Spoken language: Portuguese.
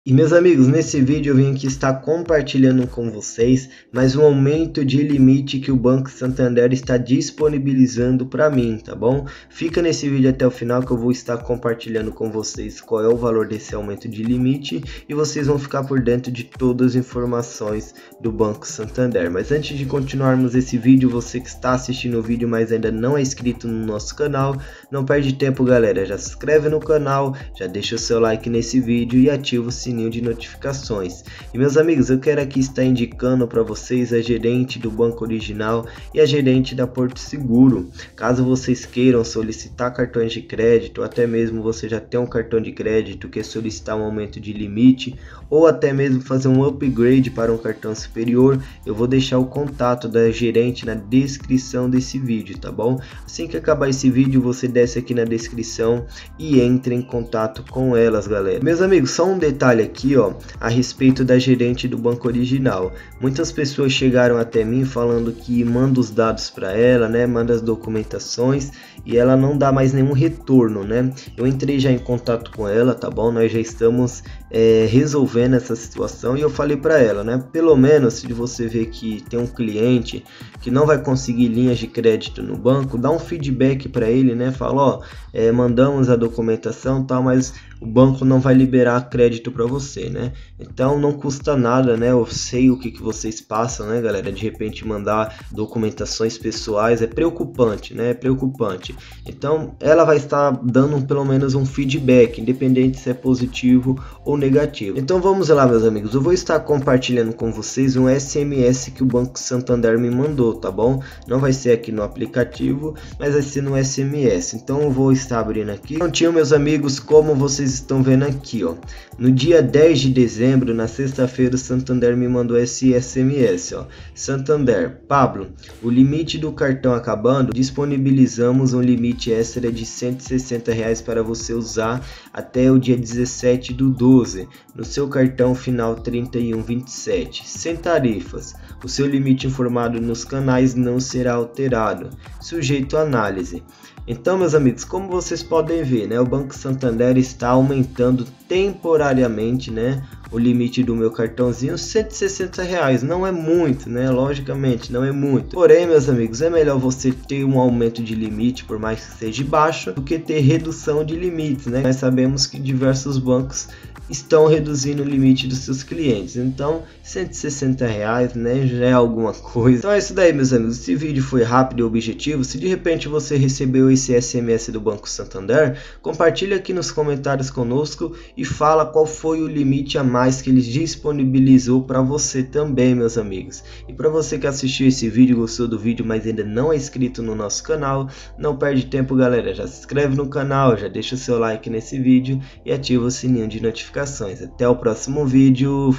E meus amigos, nesse vídeo eu vim aqui estar compartilhando com vocês mais um aumento de limite que o Banco Santander está disponibilizando para mim, tá bom? Fica nesse vídeo até o final que eu vou estar compartilhando com vocês qual é o valor desse aumento de limite e vocês vão ficar por dentro de todas as informações do Banco Santander. Mas antes de continuarmos esse vídeo, você que está assistindo o vídeo mas ainda não é inscrito no nosso canal, não perde tempo galera, já se inscreve no canal, já deixa o seu like nesse vídeo e ativa o sininho de notificações. E meus amigos, eu quero aqui estar indicando para vocês a gerente do Banco Original e a gerente da Porto Seguro. Caso vocês queiram solicitar cartões de crédito, ou até mesmo você já tem um cartão de crédito que quer solicitar um aumento de limite, ou até mesmo fazer um upgrade para um cartão superior, eu vou deixar o contato da gerente na descrição desse vídeo, tá bom? Assim que acabar esse vídeo, você desce aqui na descrição e entre em contato com elas, galera. Meus amigos, só um detalhe aqui, ó, a respeito da gerente do Banco Original. Muitas pessoas chegaram até mim falando que manda os dados para ela, né, manda as documentações e ela não dá mais nenhum retorno, né? Eu entrei já em contato com ela, tá bom? Nós já estamos resolvendo essa situação e eu falei para ela, né? Pelo menos se você vê que tem um cliente que não vai conseguir linhas de crédito no banco, dá um feedback para ele, né? Fala, ó, mandamos a documentação, tal, mas o banco não vai liberar crédito para você, né? Então não custa nada, né? Eu sei o que vocês passam, né, galera? De repente mandar documentações pessoais é preocupante, né? É preocupante. Então ela vai estar dando pelo menos um feedback, independente se é positivo ou negativo. Então vamos lá, meus amigos. Eu vou estar compartilhando com vocês um SMS que o Banco Santander me mandou, tá bom? Não vai ser aqui no aplicativo, mas vai ser no SMS. Então eu vou estar abrindo aqui. Prontinho, meus amigos, como vocês estão vendo aqui, ó. No dia 10 de dezembro, na sexta-feira, o Santander me mandou esse SMS, ó. Santander, Pablo, o limite do cartão acabando, disponibilizamos um limite extra de R$160 para você usar até o dia 17/12, no seu cartão final 3127, sem tarifas. O seu limite informado nos canais não será alterado, sujeito a análise. Então, meus amigos, como vocês podem ver, né, o Banco Santander está aumentando temporariamente, né, o limite do meu cartãozinho, R$160, não é muito, né, logicamente não é muito. Porém, meus amigos, é melhor você ter um aumento de limite, por mais que seja baixo, do que ter redução de limites, né. Nós sabemos que diversos bancos estão reduzindo o limite dos seus clientes, então R$160, né, já é alguma coisa. Então é isso daí, meus amigos, esse vídeo foi rápido e objetivo. Se de repente você recebeu esse SMS do Banco Santander, compartilha aqui nos comentários conosco e fala qual foi o limite a mais que eles disponibilizou para você também, meus amigos. E para você que assistiu esse vídeo, gostou do vídeo, mas ainda não é inscrito no nosso canal, não perde tempo galera, já se inscreve no canal, já deixa o seu like nesse vídeo e ativa o sininho de notificações. Até o próximo vídeo.